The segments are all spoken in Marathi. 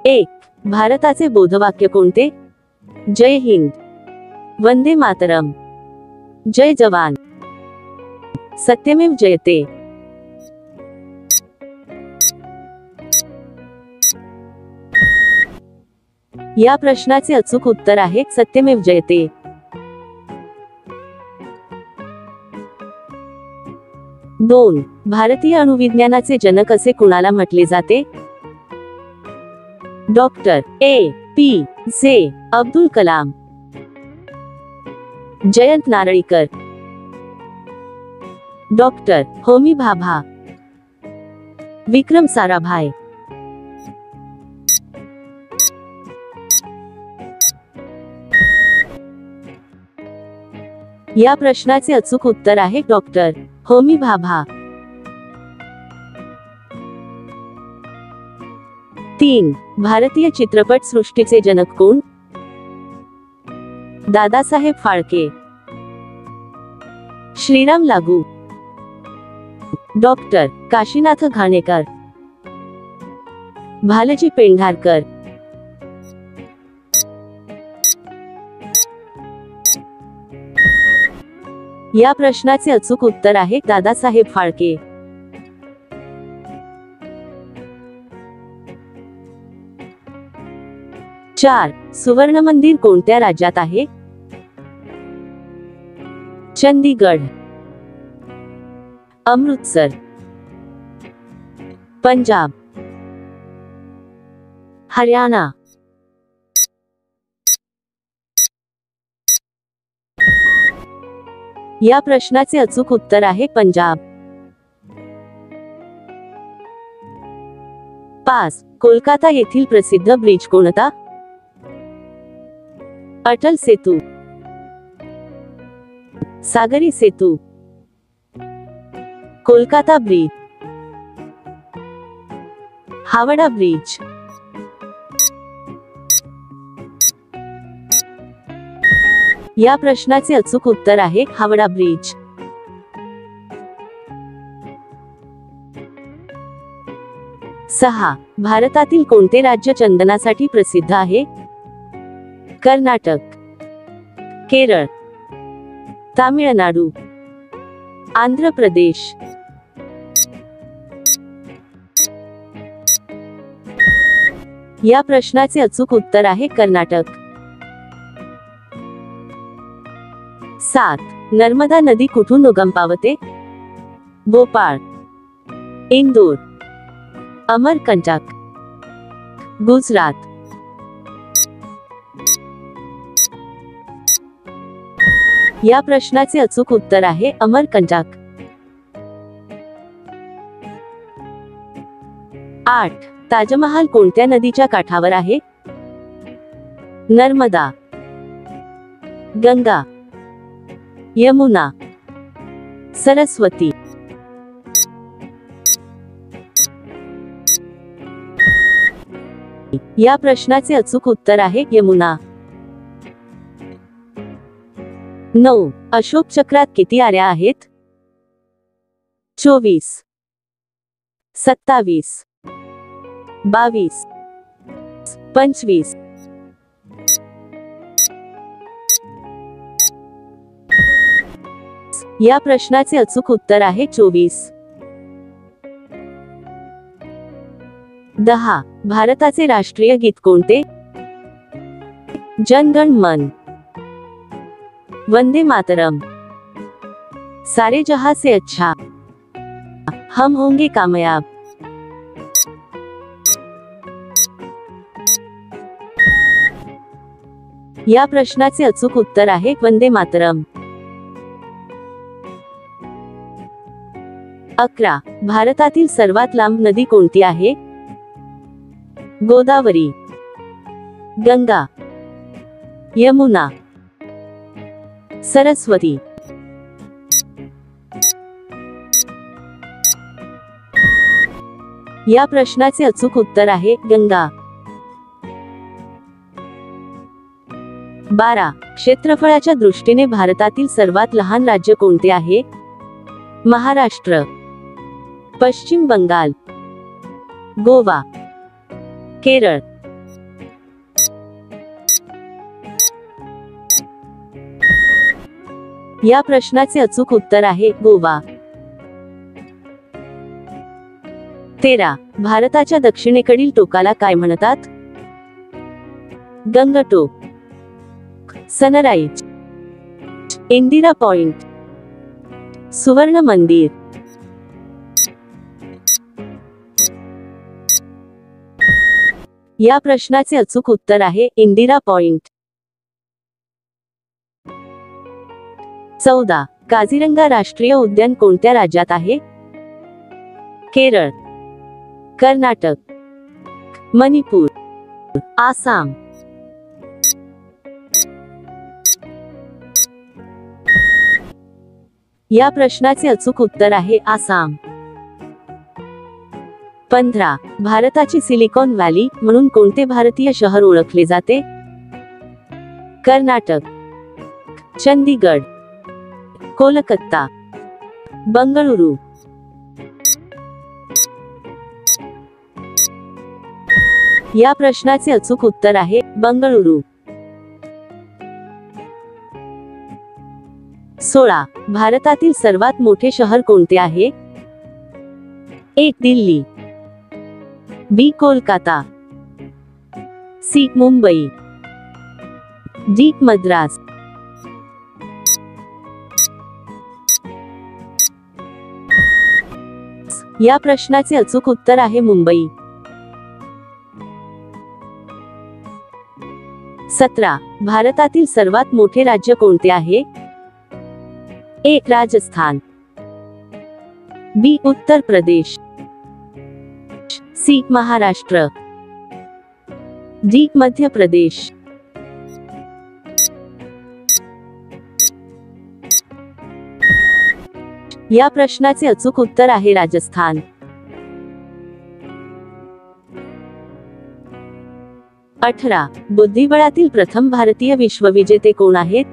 1. भारताचे बोधवाक्य कोणते? जय हिंद, वंदे मातरम, जय जवान, सत्यमेव जयते. या प्रश्नाचे अचूक उत्तर आहे सत्यमेव जयते. 2. भारतीय अणुविज्ञानाचे जनक असे कुणाला म्हटले जाते? Doctor A P J. Abdul Kalam, Jayant Narlikar, doctor Homi Bhabha, Vikram Sarabhai. या प्रश्नाचे अचूक उत्तर आहे डॉक्टर होमी भाभा. 3. भारतीय चित्रपट सृष्टीचे जनक कोण? दादासाहेब फाळके, श्रीराम लागू, डॉक्टर काशीनाथ घाणेकर, भालजी पेंढारकर. या प्रश्नाचे अचूक उत्तर आहे दादासाहेब फाळके. 4. सुवर्ण मंदिर कोणत्या राज्यात आहे? चंदीगड, अमृतसर, पंजाब, हरियाणा. या प्रश्नाचे अचूक उत्तर आहे पंजाब. 5. कोलकाता येथील प्रसिद्ध ब्रिज कोणता? अटल सेतू, सागरी सेतू, कोलकाता ब्रिज, हावडा ब्रिज. या प्रश्नाचे अचूक उत्तर आहे हावडा ब्रिज. 6. भारतातील कोणते राज्य चंदनासाठी प्रसिद्ध आहे? कर्नाटक, केरळ, तामिळनाडू, आंध्र प्रदेश. या प्रश्नाचे अचूक उत्तर आहे कर्नाटक. 7. नर्मदा नदी कुठून उगम पावते? भोपाळ, इंदूर, अमरकंटक, गुजरात. या प्रश्नाचे अचूक उत्तर आहे अमरकंटक. 8. ताजमहाल कोणत्या नदीच्या काठावर आहे? नर्मदा, गंगा, यमुना, सरस्वती. या प्रश्नाचे अचूक उत्तर आहे यमुना. 9. अशोक चक्रात किती आऱ्या आहेत? 24, 27, 22, 25. या प्रश्नाचे अचूक उत्तर आहे 24. 10. भारताचे राष्ट्रीय गीत कोणते? जन गण मन, वंदे मातरम, सारे जहां से अच्छा, हम होंगे कामयाब. या प्रश्नाचे अचूक उत्तर आहे वंदे मातरम. 11. भारतातील सर्वात लांब नदी कोणती आहे? गोदावरी, गंगा, यमुना, सरस्वती. या प्रश्नाचे अचूक उत्तर आहे गंगा. 12. क्षेत्रफळाच्या दृष्टीने भारतातील सर्वात लहान राज्य कोणते आहे? महाराष्ट्र, पश्चिम बंगाल, गोवा, केरळ, या प्रश्नाचे अचूक उत्तर आहे गोवा. 13. भारताच्या दक्षिणेकडील टोकाला काय म्हणतात? गंगटोक, सनराइज, इंदिरा पॉइंट, सुवर्ण मंदिर. या प्रश्नाचे अचूक उत्तर आहे इंदिरा पॉइंट. 14. काझीरंगा राष्ट्रीय उद्यान कोणत्या राज्यात आहे? केरळ, कर्नाटक, मणिपूर, आसाम. या प्रश्नाचे अचूक उत्तर आहे आसाम. 15. भारताची सिलिकॉन व्हॅली म्हणून कोणते भारतीय शहर ओळखले जाते? कर्नाटक, चंदीगड, कोलकाता, बंगळुरू. या प्रश्नाचे अचूक उत्तर आहे बंगळुरू. 16. भारतातील सर्वात मोठे शहर कोणते आहे? ए. दिल्ली, बी. कोलकाता, सी. मुंबई, डी. मद्रास. या प्रश्नाचे अचूक उत्तर आहे मुंबई. 17. भारतातील सर्वात मोठे राज्य कोणते आहे? ए. राजस्थान, बी. उत्तर प्रदेश, सी. महाराष्ट्र, डी. मध्य प्रदेश. या प्रश्नाचे अचूक उत्तर आहे राजस्थान. 18. बुद्धिबळातील प्रथम भारतीय विश्वविजेते कोण आहेत?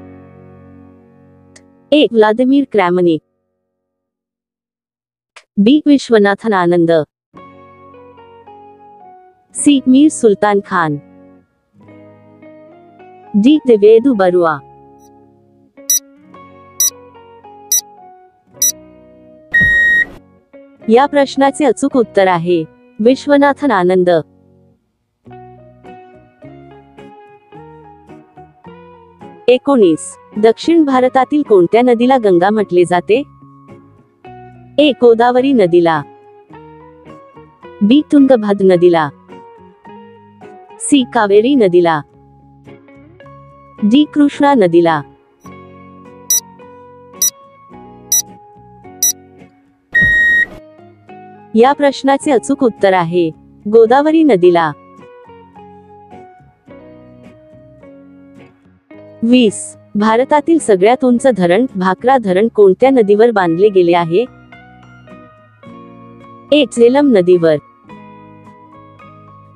ए. व्लादिमीर क्रॅमनिक, बी. विश्वनाथन आनंद, सी. मीर सुलतान खान, डी. देवेदु बरुआ. या प्रश्नाचे अचूक उत्तर आहे विश्वनाथन आनंद. 19. दक्षिण भारतातील कोणत्या नदीला गंगा म्हटले जाते? ए. गोदावरी नदीला, बी. तुंगभद्र नदीला, सी. कावेरी नदीला, डी. कृष्णा नदीला. या प्रश्नाचे अचूक उत्तर आहे गोदावरी नदीला. 20. भारतातील सगळ्यात उंच धरण भाकरा धरण कोणत्या नदीवर बांधले गेले आहे? ए. झेलम नदीवर,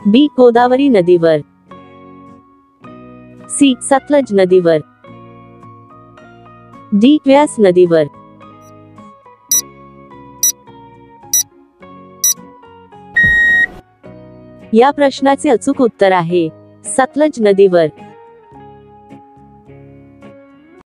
बी. गोदावरी नदीवर, सी. सतलज नदीवर, डी. व्यास नदीवर. या प्रश्नाचे अचूक उत्तर आहे सतलज नदीवर.